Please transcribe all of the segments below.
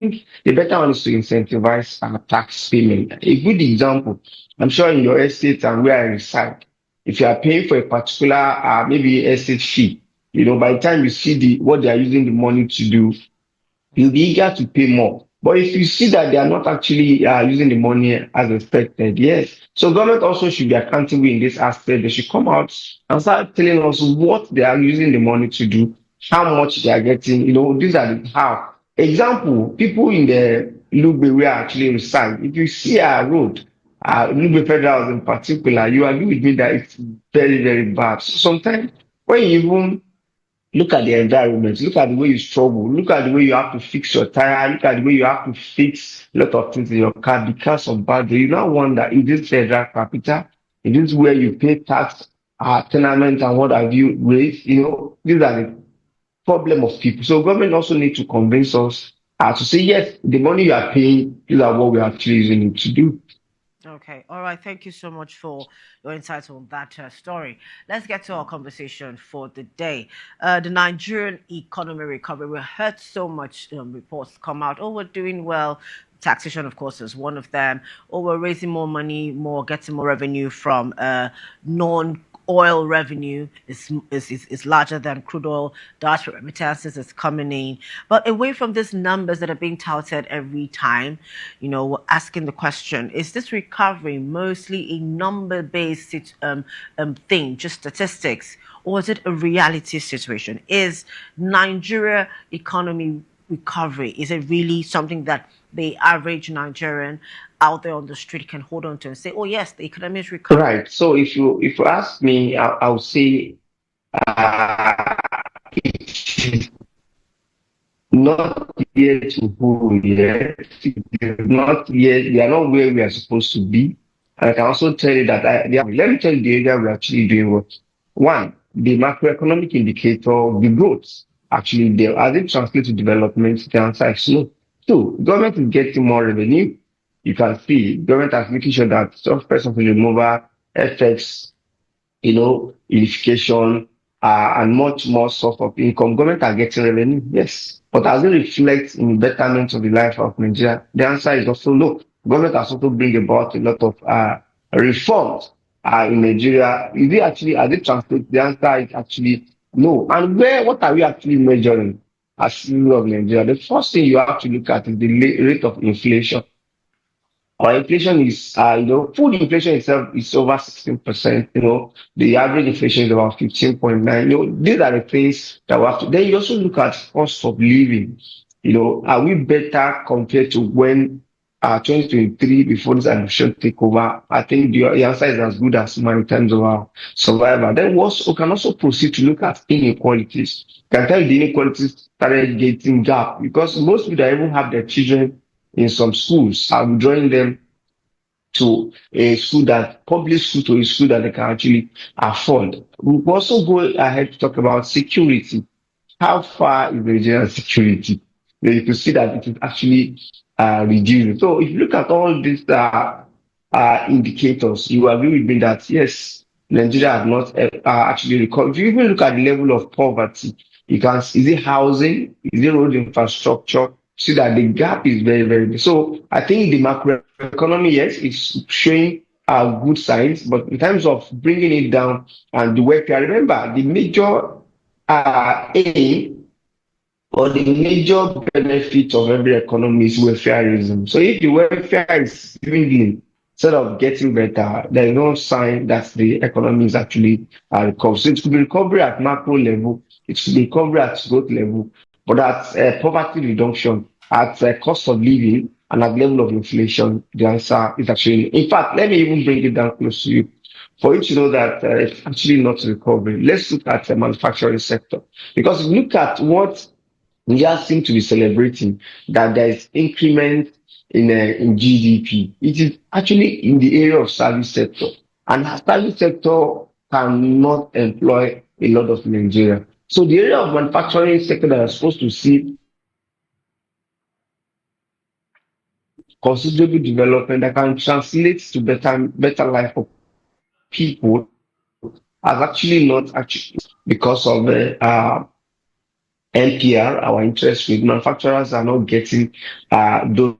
the better one is to incentivize tax payment. A good example, I'm sure in your estate and where I reside, if you are paying for a particular maybe estate fee, by the time you see what they are using the money to do, you'll be eager to pay more. But if you see that they are not actually using the money as expected, yes. So government also should be accountable in this aspect. They should come out and start telling us what they are using the money to do, how much they are getting. These are the how. Example, people in the Lugbe where I actually reside, if you see a road, Lugbe Federal in particular, you agree with me that it's very, very bad. So sometimes when you even look at the environment, look at the way you struggle, look at the way you have to fix your tire, look at the way you have to fix a lot of things in your car because of bad day. You now wonder, is this federal capital? Is this where you pay tax, tenement and what have you raised? These are the problem of people. So government also need to convince us to say, yes, the money you are paying, these are what we are actually using it to do. Okay, all right. Thank you so much for your insights on that story. Let's get to our conversation for the day. The Nigerian economy recovery. We heard so much reports come out. Oh, we're doing well. Taxation, of course, is one of them. Oh, we're raising more money, getting more revenue from non oil revenue is larger than crude oil. Dutch remittances is coming in. But away from these numbers that are being touted every time, we're asking the question, is this recovery mostly a number-based thing, just statistics, or is it a reality situation? Is Nigeria economy recovery, is it really something that the average Nigerian out there on the street can hold on to and say, oh yes, the economy is recovering? Right. So if you ask me, I would say uh, it not yet to who yet. It is not yet. We are not where we are supposed to be. And I can also tell you that let me tell you the area we're actually doing what. One, the macroeconomic indicator, the growth, actually there. As it translates to development, the answer is no. Two, government is getting more revenue. You can see government is making sure that software of removal, FX, unification, and much more source of income. Government are getting revenue, yes. But as it reflects in betterment of the life of Nigeria, the answer is also no. Government has also bring about a lot of reforms in Nigeria. Is it actually, as it translates, the answer is actually no. And what are we actually measuring as citizen of Nigeria? The first thing you have to look at is the rate of inflation. Our inflation is, food inflation itself is over 16%. The average inflation is about 15.9. These are the things that we have to. Then you also look at cost of living. Are we better compared to when 2023 before this administration take over? I think the answer is as good as many times of our survival. Then we can also proceed to look at inequalities. Can tell you the inequalities started getting gap because most people that even have their children in some schools are withdrawing them to a school that public school to a school that they can actually afford. We also go ahead to talk about security. How far is Nigerian security? You can see that it is actually reducing. So if you look at all these indicators, you agree with me that yes, Nigeria has not actually recovered. If you even look at the level of poverty, you can see, is it housing, is it road infrastructure? See that the gap is very, very big. So I think the macroeconomy, yes, is showing good signs, but in terms of bringing it down and the welfare, remember the major aim or the major benefit of every economy is welfareism. So if the welfare is dwindling instead of getting better, there is no sign that the economy is actually recovering. So it could be recovery at macro level, it could be recovery at growth level, but at poverty reduction, at cost of living, and at level of inflation, the answer is actually. In fact, let me even bring it down close to you. For you to know that it's actually not recovering, let's look at the manufacturing sector. Because if you look at what we just seem to be celebrating that there is increment in GDP. It is actually in the area of service sector, and the service sector cannot employ a lot of Nigeria. So the area of manufacturing sector that is supposed to see considerable development that can translate to better life for people has actually not actually because of the NPR, our interest rate. Manufacturers are not getting those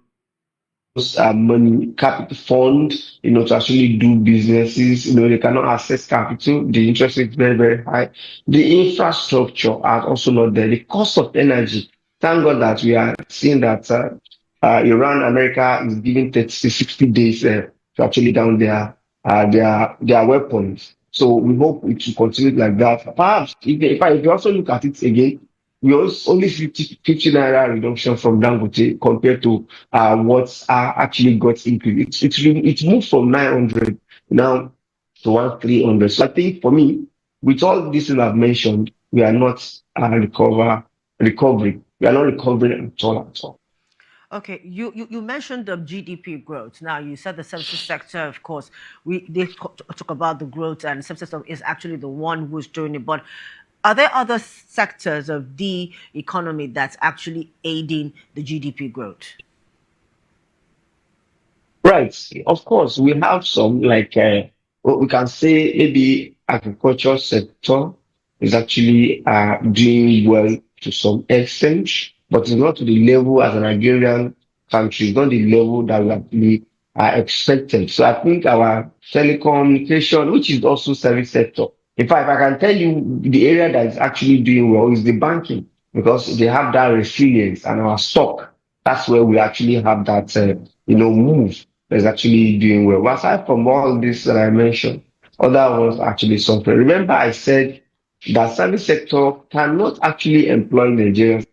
money, capital fund, to actually do businesses. They cannot access capital. The interest rate is very, very high. The infrastructure are also not there. The cost of energy. Thank God that we are seeing that Iran, America is giving 30 to 60 days to actually down their weapons. So we hope it will continue like that. Perhaps if you also look at it again, we also only 50 naira reduction from Dangote compared to what actually got increased. It moved from 900 now to 1,300. So I think for me, with all this things I've mentioned, we are not recovering. We are not recovering at all at all. Okay, you mentioned the GDP growth. Now you said the services sector, of course, talk about the growth, and the services sector is actually the one who's doing it. But are there other sectors of the economy that's actually aiding the GDP growth? Right. Of course, we have some like what we can say maybe agriculture sector is actually doing well to some extent, but it's not to the level as a Nigerian country. It's not the level that we actually expected. So I think our telecommunication, which is also service sector. In fact, I can tell you the area that is actually doing well is the banking because they have that resilience and our stock. That's where we actually have that move is actually doing well. But aside from all this that I mentioned, other ones actually suffer. Remember, I said that service sector cannot actually employ Nigerians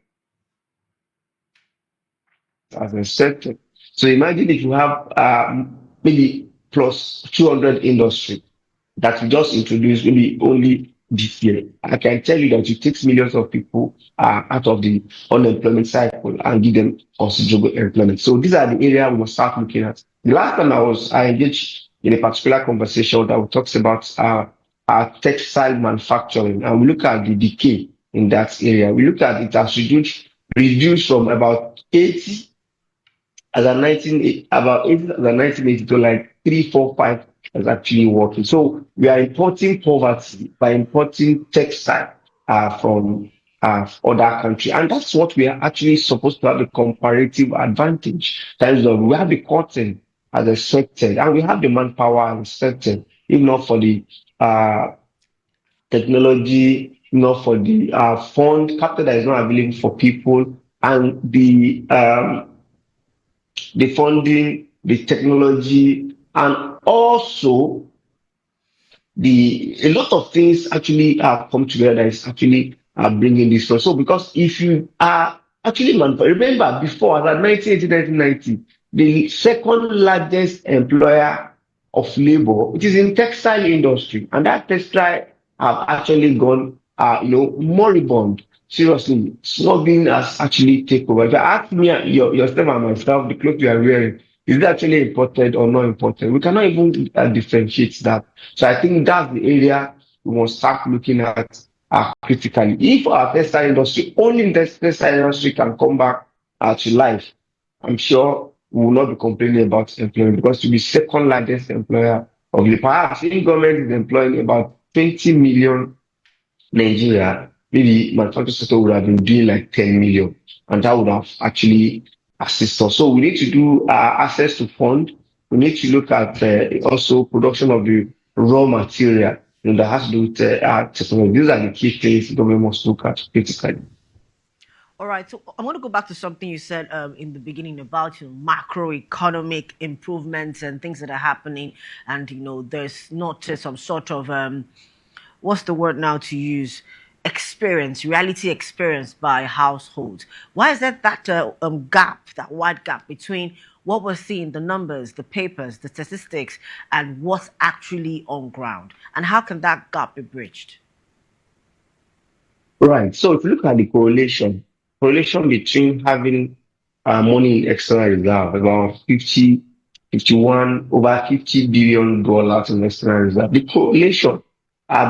as a sector. So imagine if you have maybe plus 200 industry that we just introduced maybe only this year. I can tell you that it takes millions of people out of the unemployment cycle and give them considerable employment. So these are the area we must start looking at. The last time I engaged in a particular conversation that talks about textile manufacturing, and we look at the decay in that area. We look at it as reduced from about 80 as a 19 about 80 as a 1980 to like 345 is actually working. So we are importing poverty by importing textile from other country, and that's what we are actually supposed to have a comparative advantage. That is, we have the cotton as a sector, and we have the manpower as a sector. If not for the uh, technology, not for the fund capital that is not available for people, and the funding, the technology, and also the a lot of things actually come together that is actually bringing this one. So because if you are actually remember before as at 1980, 1990, the second largest employer of labor, which is in textile industry, and that textile have actually gone, moribund. Seriously, smuggling has actually taken over. If you ask me, yourself and myself, the clothes we are wearing, is it actually imported or not imported? We cannot even differentiate that. So I think that's the area we must start looking at critically. If our textile industry, only the textile industry can come back to life, I'm sure we will not be complaining about employment because to be second largest employer of the perhaps if government is employing about 20 million Nigeria, maybe manufacturing sector would have been doing like 10 million, and that would have actually assisted us. So we need to do access to fund. We need to look at also production of the raw material that has to do with technology. These are the key things the government must look at critically. All right, so I want to go back to something you said in the beginning about macroeconomic improvements and things that are happening, and there's not some sort of what's the word now to use? Experience, reality experience by households. Why is that gap, that wide gap between what we're seeing, the numbers, the papers, the statistics, and what's actually on ground? And how can that gap be bridged? Right. So if you look at the correlation between having money in external reserve, about 51 over $50 billion in external reserve, the correlation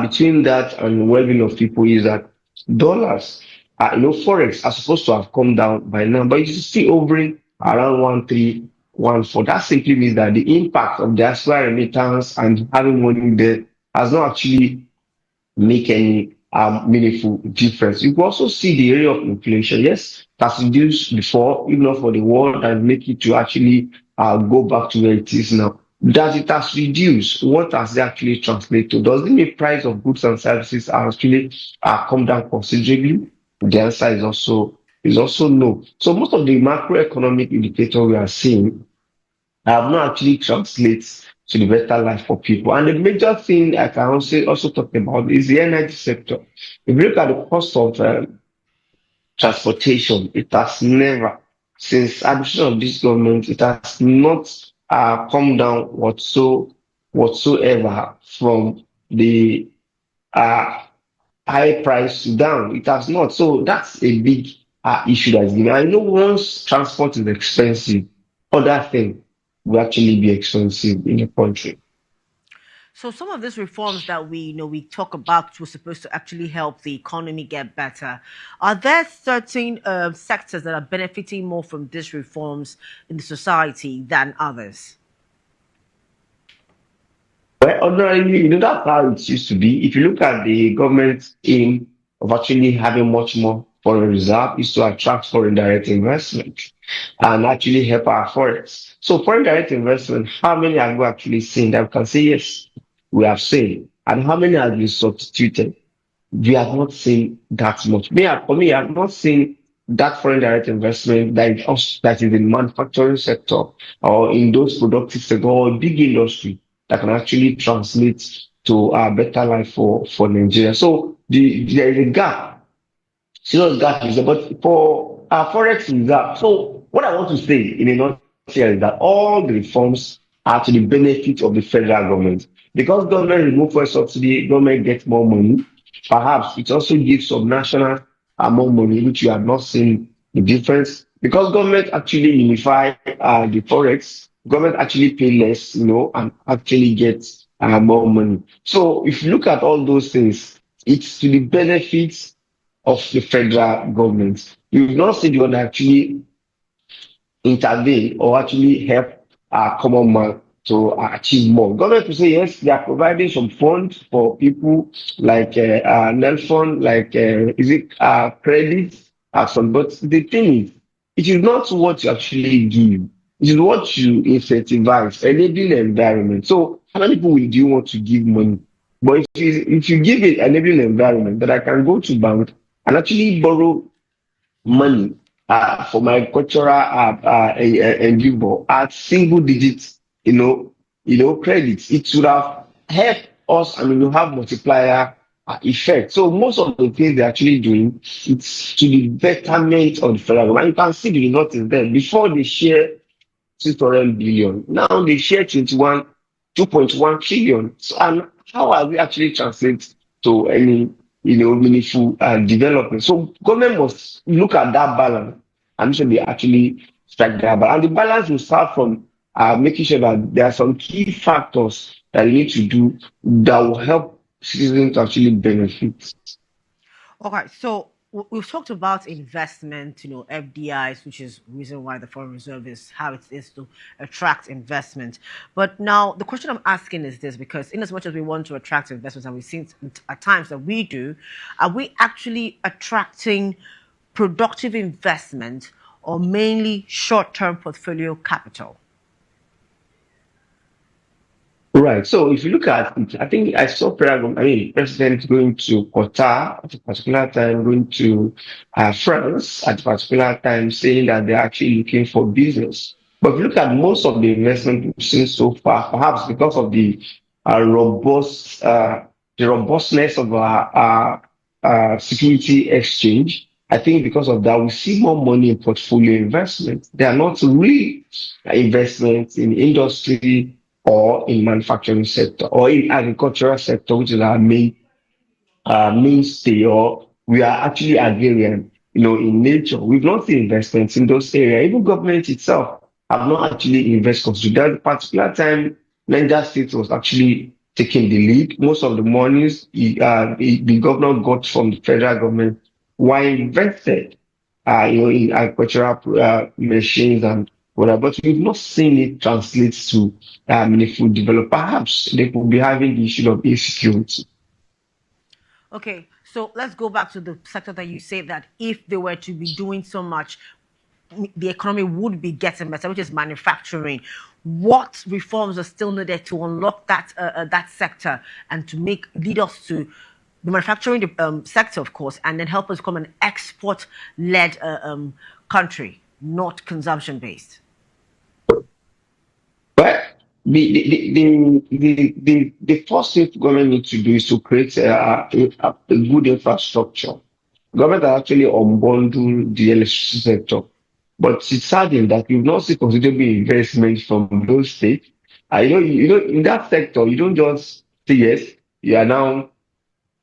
between that and the well-being of people is that dollars, forex are supposed to have come down by now, but it's still hovering around 1,314. That simply means that the impact of diaspora remittance and having money there has not actually make any meaningful difference. You can also see the area of inflation. Yes, that's reduced before, even not for the world, and make it to actually go back to where it is now. Does it has reduced? What has it actually translated to? Does it mean price of goods and services are actually come down considerably? The answer is also no. So most of the macroeconomic indicator we are seeing have not actually translates to the better life for people. And the major thing I can also talk about is the energy sector. If you look at the cost of transportation, it has never, since adoption of this government, it has not come down whatsoever from the uh, high price down. It has not. So that's a big issue that's given. I know once transport is expensive, other things will actually be expensive in the country. So some of these reforms that we talk about were supposed to actually help the economy get better. Are there certain sectors that are benefiting more from these reforms in the society than others? Well, ordinarily, that's how it used to be. If you look at the government's aim of actually having much more foreign reserve is to attract foreign direct investment and actually help our forests. So foreign direct investment, how many have we actually seen that we can say yes, we have seen, and how many have been substituted? We have not seen that much. For me, I have not seen that foreign direct investment that is in manufacturing sector or in those productive sector or big industry that can actually translate to a better life for Nigeria. So there is a gap. Serious gap is there. But for our forex reserve, so what I want to say in a nutshell is that all the reforms are to the benefit of the federal government. Because government remove fuel subsidy, government gets more money. Perhaps it also gives some national more money, which you have not seen the difference. Because government actually unify the forex, government actually pay less, and actually gets more money. So if you look at all those things, it's to the benefit of the federal government. You will not see the one actually intervene or actually help our common man to achieve more. Government will say yes, they are providing some funds for people like Nelson, like is it credit, some. But the thing is, it is not what you actually give. It is what you incentivize, enabling environment. So, how many people will do you want to give money? But if you give it enabling environment that I can go to bank and actually borrow money for my cultural endeavor at single digits, credits. It should have helped us. I mean, you have multiplier effect. So most of the things they're actually doing, it's to the betterment of the federal government. You can see the result is there. Before they share 600 billion, now they share 2.1 trillion. So, and how are we actually translate to any meaningful development? So government must look at that balance and make sure they actually strike that balance. And the balance will start from making sure that there are some key factors that you need to do that will help citizens to actually benefit. Okay, so we've talked about investment, FDIs, which is reason why the foreign reserve is how it is to attract investment. But now the question I'm asking is this, because in as much as we want to attract investments, and we've seen at times that we do, are we actually attracting productive investment or mainly short-term portfolio capital? Right. So if you look at it, I think I saw President going to Qatar at a particular time, going to France at a particular time, saying that they're actually looking for business. But if you look at most of the investment we've seen so far, perhaps because of uh, robust, uh, the robustness of our security exchange, I think because of that, we see more money in portfolio investment. They are not really investments in industry or in manufacturing sector or in agricultural sector, which is our mainstay, or we are actually agrarian, in nature. We've not seen investments in those areas. Even government itself have not actually invested. So that particular time, Niger State was actually taking the lead. Most of the monies the governor got from the federal government were invested, in agricultural machines and whatever. But we've not seen it translate to meaningful development. Perhaps they could be having the issue of insecurity. Okay, So let's go back to the sector that you say that if they were to be doing so much, the economy would be getting better, which is manufacturing. What reforms are still needed to unlock that sector and to make lead us to the manufacturing sector, of course, and then help us become an export-led country, not consumption-based? But the first thing government needs to do is to create a good infrastructure. Government has actually unbundled the electricity sector, but it's saddening that we've not seen considerable investment from those states. In that sector, you don't just say yes, you are now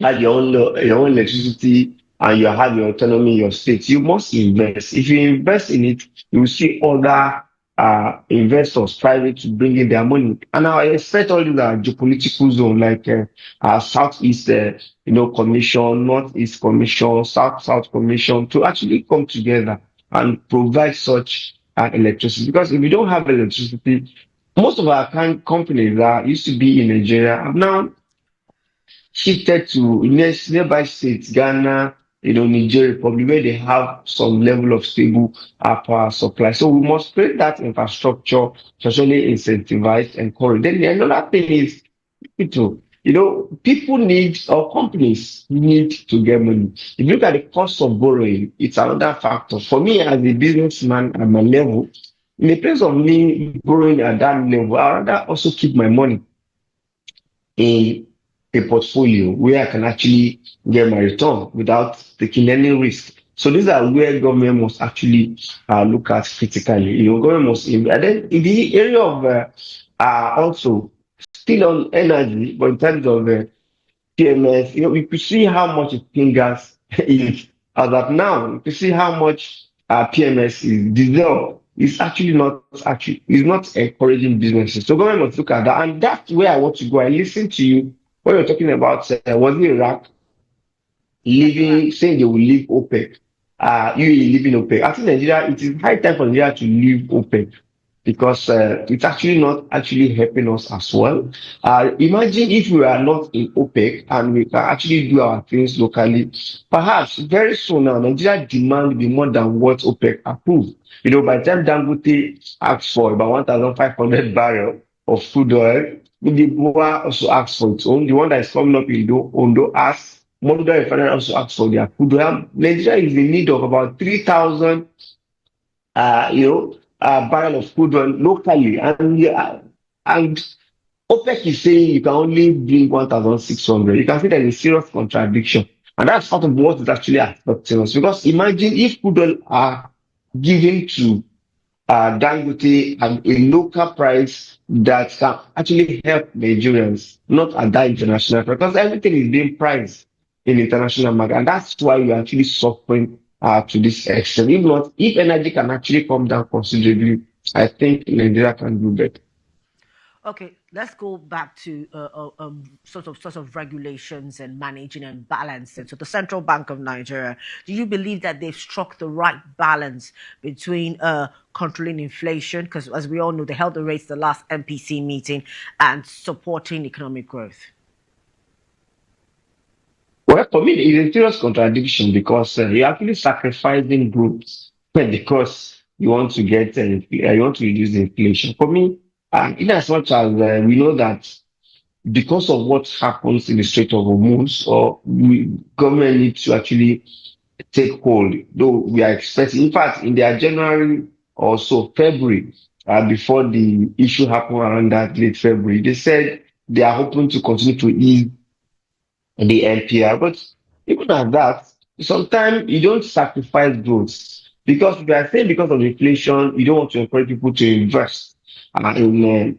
have your own electricity and you have your autonomy in your state, you must invest. If you invest in it, you will see other investors, private, to bring in their money. And I expect all these geopolitical zone like Southeast, Commission, Northeast Commission, South Commission to actually come together and provide such electricity. Because if you don't have electricity, most of our companies that used to be in Nigeria have now shifted to nearby states, Ghana, Niger Republic, where they have some level of stable power supply. So we must create that infrastructure, especially incentivize, encourage. Then another thing is people need or companies need to get money. If you look at the cost of borrowing, it's another factor. For me, as a businessman at my level, in the place of me borrowing at that level, I rather also keep my money in a portfolio where I can actually get my return without taking any risk. So these are where government must actually look at critically. Government must, and then in the area of also still on energy, but in terms of PMS, we could see how much it fingers is as of now. We could see how much PMS is diesel. It's not encouraging businesses. So government must look at that, and that's where I want to go. I listen to you when you're talking about was it Iraq Yes, Iraq. leaving, saying they will leave OPEC. UAE leaving OPEC. I think Nigeria, it is high time for Nigeria to leave OPEC because it's actually not actually helping us as well. Imagine if we are not in OPEC and we can actually do our things locally. Perhaps very soon now, Nigeria demand will be more than what OPEC approved. By the time Dangote asks for about 1,500 barrel of crude oil, the Boa also asks for its own. The one that is coming up in Ondo asks. Mondo Refinery also asks for their crude oil. Nigeria is in need of about 3,000 barrel of crude oil locally, and OPEC is saying you can only bring 1,600. You can see there's a serious contradiction, and that's part of what is actually affecting us. Because imagine if crude oil are given to Dangote at a local price that can actually help Nigerians, not at that international price, because everything is being priced in international market, and that's why we're actually suffering to this extent. If not, if energy can actually come down considerably, I think Nigeria can do better. Okay, let's go back to sort of regulations and managing and balancing. So the Central Bank of Nigeria, do you believe that they've struck the right balance between controlling inflation, because as we all know, they held the rates the last MPC meeting, and supporting economic growth? Well, for me, it's a serious contradiction because you're actually sacrificing groups because you want to reduce the inflation. For me, in as much as we know that because of what happens in the Strait of Hormuz, government needs to actually take hold. Though we are expecting, in fact, in their January or so February, before the issue happened around that late February, they said they are hoping to continue to ease the NPR. But even at that, sometimes you don't sacrifice growth because we are saying because of inflation, you don't want to encourage people to invest in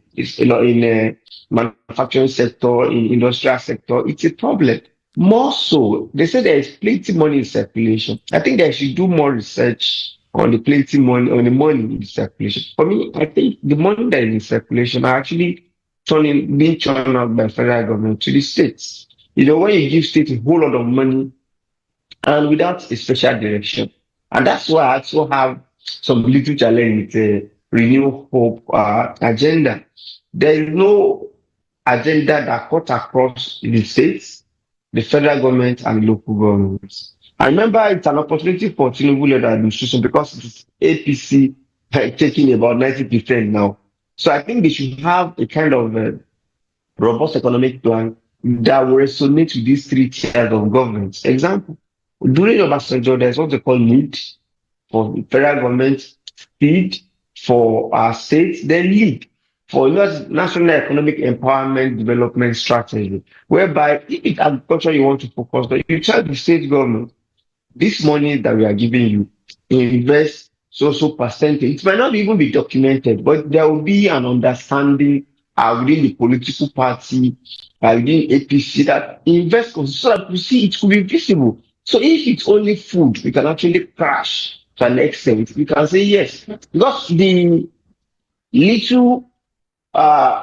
manufacturing sector, in industrial sector. It's a problem. More so, they say there is plenty money in circulation. I think they should do more research on the plenty money on the money in circulation. For me, I think the money that is in circulation are actually being churned out by federal government to the states. When you give state a whole lot of money and without a special direction. And that's why I also have some little challenge with the Renew Hope agenda. There is no agenda that cut across the states. the federal government and local governments. I remember it's an opportunity for Tinubu-led administration because it's APC taking about 90% now. So I think they should have a kind of robust economic plan that will resonate with these three tiers of government. Example, during Obasanjo, there's what they call need for the federal government, speed for our states, then lead for national economic empowerment development strategy, whereby if it's agriculture you want to focus on, you tell the state government this money that we are giving you, invest so percentage. It might not even be documented, but there will be an understanding within the political party, within APC that invest so that we see it could be visible. So if it's only food, we can actually crash to an extent. We can say yes, because the little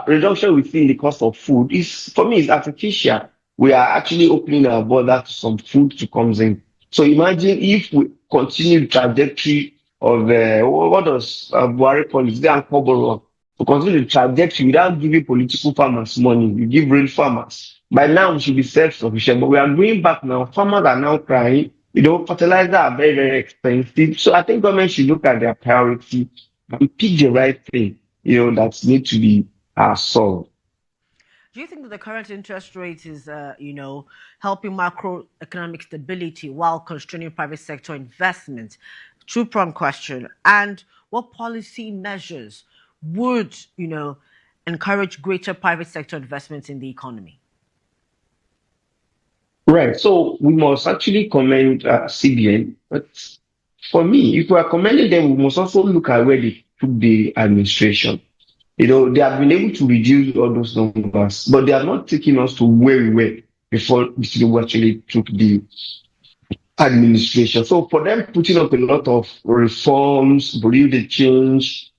reduction we see in the cost of food is, for me, is artificial. We are actually opening our border to some food to come in. So imagine if we continue the trajectory of what does Buhari call it? The Ankoboro. To continue the trajectory without giving political farmers money, you give real farmers. By now we should be self-sufficient, but we are going back now. Farmers are now crying. Fertilizer are very, very expensive. So I think government should look at their priority and pick the right thing, that need to be solved. Do you think that the current interest rate is, helping macroeconomic stability while constraining private sector investment? Two-pronged question. And what policy measures would, encourage greater private sector investment in the economy? Right. So we must actually commend CBN, but for me, if we are commending them, we must also look at where they took the administration. They have been able to reduce all those numbers, but they are not taking us to where we were before we actually took the administration. So for them putting up a lot of reforms, believe the change,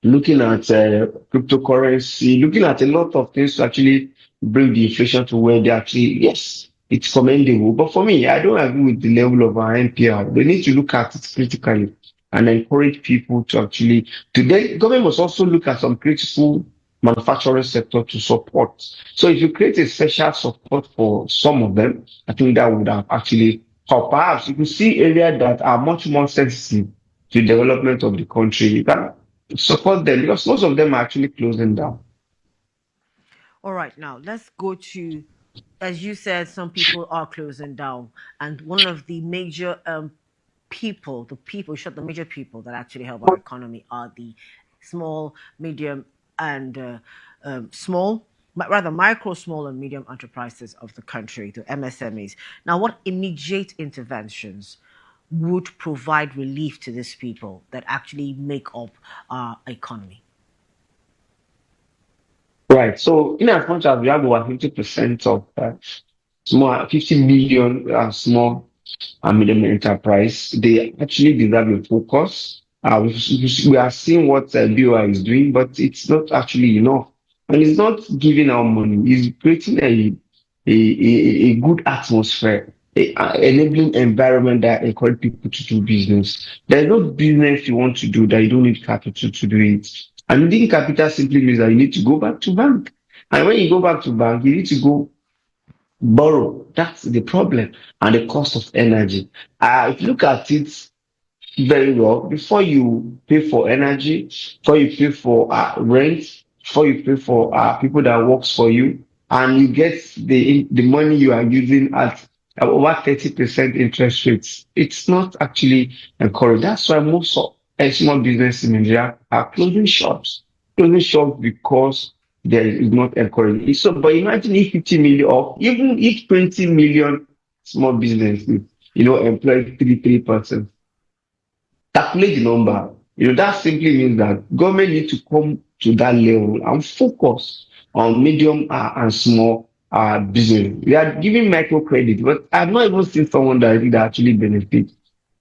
looking at cryptocurrency, looking at a lot of things to actually bring the inflation to where they actually, yes, it's commendable. But for me, I don't agree with the level of our NPR. They need to look at it critically and encourage people to actually, today, government must also look at some critical manufacturing sector to support. So if you create a special support for some of them, I think that would have actually, or perhaps you can see areas that are much more sensitive to the development of the country. You can support them because most of them are actually closing down. All right, now let's go to, as you said, some people are closing down, and one of the major the major people that actually help our economy are the small, medium, and rather micro, small, and medium enterprises of the country, the MSMEs. Now, what immediate interventions would provide relief to these people that actually make up our economy? Right. So, in as much as we have over 50% of small, 50 million small and medium enterprise, they actually deserve a focus. We are seeing what BOI is doing, but it's not actually enough. And it's not giving out money. It's creating a good atmosphere, enabling environment that encourage people to do business. There's no business you want to do that you don't need capital to do it. And needing capital simply means that you need to go back to bank. And when you go back to bank, you need to go borrow. That's the problem. And the cost of energy. If you look at it very well, before you pay for energy, before you pay for rent, before you pay for people that works for you, and you get the money you are using at over 30% interest rates, it's not actually encouraged. That's why most of small business in Nigeria are closing shops because there is not encouraging. So, but imagine if 50 million or even if 20 million small businesses, employ 3%. Calculate the number. That simply means that government need to come to that level and focus on medium and small business. We are giving microcredit, but I've not even seen someone that actually benefit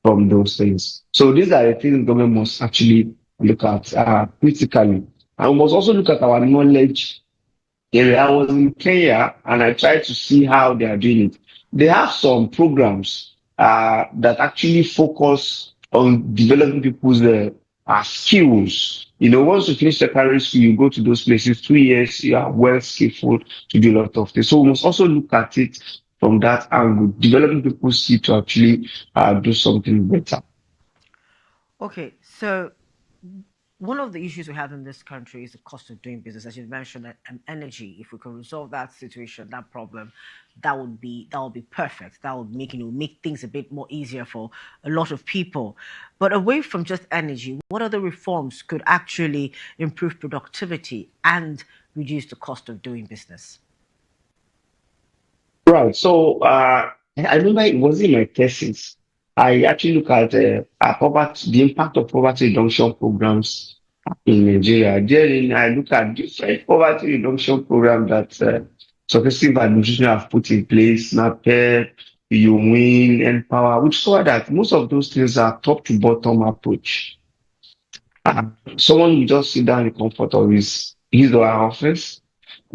from those things. So these are the things government must actually look at critically. And we must also look at our knowledge area. I was in Kenya and I tried to see how they are doing it. They have some programs that actually focus on developing people's skills. Once you finish secondary school, you go to those places, 2 years, you are well skillful to do a lot of things. So we must also look at it from that angle, developing people's skill to actually do something better. Okay, so one of the issues we have in this country is the cost of doing business, as you mentioned, and energy. If we can resolve that situation, that problem, that would be perfect. That would make things a bit more easier for a lot of people. But away from just energy, what other reforms could actually improve productivity and reduce the cost of doing business? Right. So I remember it was in my thesis. I actually look at poverty, the impact of poverty reduction programs in Nigeria. Therein, I look at different poverty reduction programs that successive administration have put in place, NAPEP, You Win, Empower, which saw that most of those things are top to bottom approach. Uh, Someone will just sit down in the comfort of his or her office,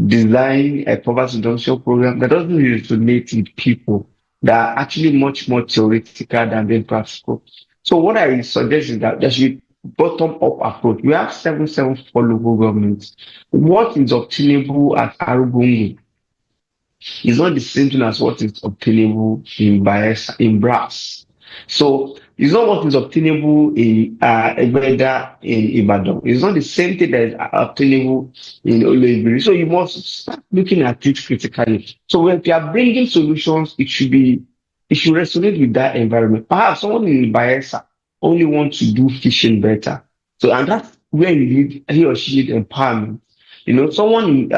design a poverty reduction program that doesn't resonate with people, that are actually much more theoretical than being practical. So what I suggest is that there should be bottom up approach. We have 774 local governments. What is obtainable at Arugungu is not the same thing as what is obtainable in Bias in Brass. So it's not what is obtainable in Egbeda in Ibadan. It's not the same thing that is obtainable in Oloibiri. So you must start looking at it critically. So when you are bringing solutions, it should resonate with that environment. Perhaps someone in Bayelsa only wants to do fishing better. So and that's where you need he or she need empowerment. Someone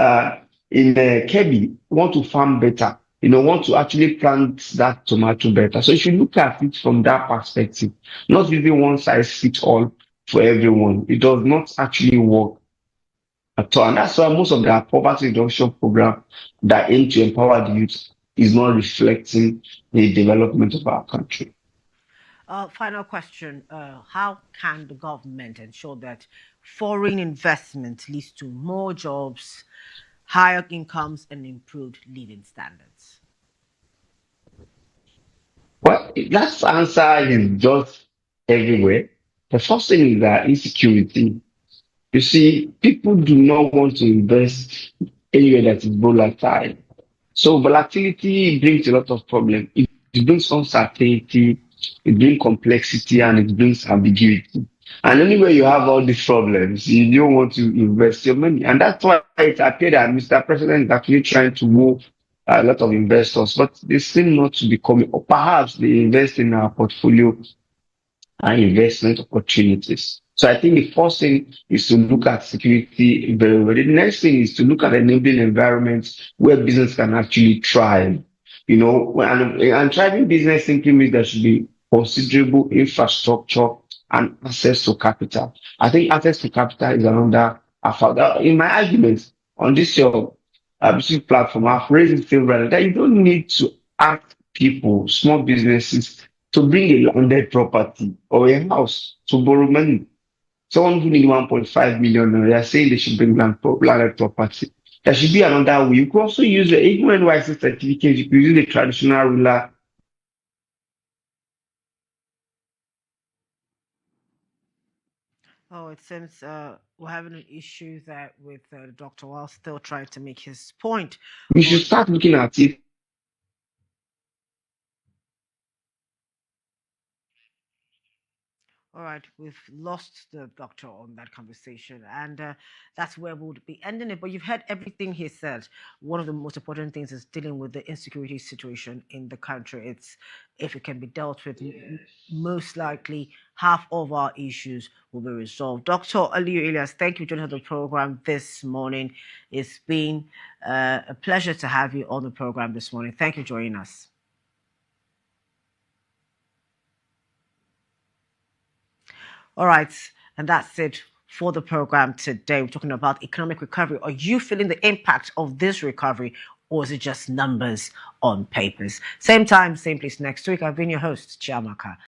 in Kebbi want to farm better, want to actually plant that tomato better. So you should look at it from that perspective, not using one size fits all for everyone. It does not actually work at all. And that's why most of the poverty reduction program that aim to empower the youth is not reflecting the development of our country. Final question. How can the government ensure that foreign investment leads to more jobs, higher incomes, and improved living standards? Well, that answer is just everywhere. The first thing is that insecurity. You see, people do not want to invest anywhere that is volatile. So volatility brings a lot of problems. It brings uncertainty, it brings complexity, and it brings ambiguity. And anywhere you have all these problems, you don't want to invest your money. And that's why it appeared that Mr. President is actually trying to woo a lot of investors, but they seem not to be coming. Or perhaps they invest in our portfolio and investment opportunities. So I think the first thing is to look at security very well. The next thing is to look at enabling environments where business can actually thrive. And thriving business simply means there should be considerable infrastructure and access to capital. I think access to capital is another factor. In my arguments on this your business platform, I've raised it several that you don't need to ask people, small businesses, to bring a landed property or a house to borrow money. Someone who need 1.5 million, they are saying they should bring landed property. There should be another way. You could also use the even NYC certificate, you could use the traditional ruler. Oh, it seems we're having an issue that with Dr. Wall still trying to make his point. We should But start looking at it. all right, we've lost the doctor on that conversation, and that's where we'll be ending it. But you've heard everything he said. One of the most important things is dealing with the insecurity situation in the country. It's if it can be dealt with, most likely half of our issues will be resolved. Dr. Aliyu Elias, thank you for joining the program this morning. It's been a pleasure to have you on the program this morning. Thank you for joining us. All right, and that's it for the program today. We're talking about economic recovery. Are you feeling the impact of this recovery, or is it just numbers on papers? Same time, same place next week. I've been your host, Chiamaka.